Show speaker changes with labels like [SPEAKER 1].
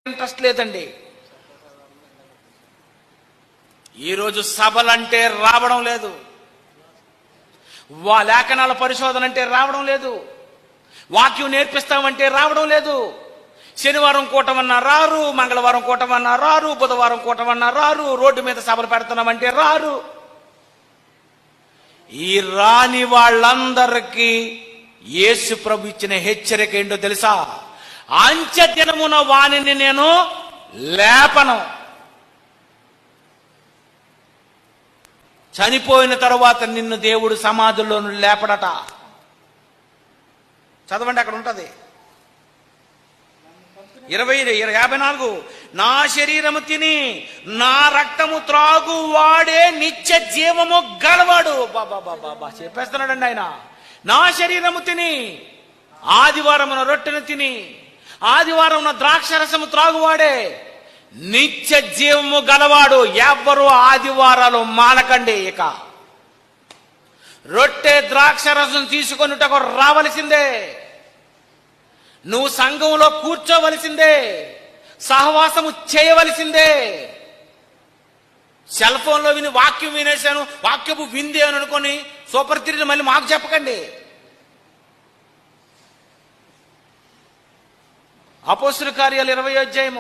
[SPEAKER 1] Interest లేదండి. ఈరోజు సభలంటే రావడం లేదు, లేఖనాల పరిశోధన అంటే రావడం లేదు, వాక్యం నేర్పిస్తామంటే రావడం లేదు. శనివారం కూటమన్నా రారు, మంగళవారం కూటమన్నా రారు, బుధవారం కూటమన్నా రారు, రోడ్డు మీద సభలు పెడుతున్నామంటే రారు. ఈ రాని వాళ్ళందరికీ యేసు ప్రభు ఇచ్చిన హెచ్చరిక ఏంటో తెలుసా? అంత్య దినమున వానిని నేను లేపను. చనిపోయిన తరువాత నిన్ను దేవుడు సమాధుల్లో లేపడట. చదవండి, అక్కడ ఉంటది 54. నా శరీరము తిని నా రక్తము త్రాగు వాడే నిత్య జీవము గలవాడు. బాబా చెప్పేస్తున్నాడండి ఆయన. నా శరీరము తిని, ఆదివారమున రొట్టెను తిని, ఆదివారమున ద్రాక్షరసము త్రాగువాడే నిత్య జీవము గలవాడు. ఎవ్వరూ ఆదివారాలు మానకండి. ఇక రొట్టె ద్రాక్షరసం తీసుకొనుటకు రావలసిందే. నువ్వు సంఘంలో కూర్చోవలసిందే, సహవాసము చేయవలసిందే. సెల్ ఫోన్లో విని వాక్యం వినేశాను, వాక్యపు విందే అని అనుకొని సూపర్ తిరిగి మళ్ళీ మాకు చెప్పకండి. అపోస్తుల కార్యాలు 20వ అధ్యాయము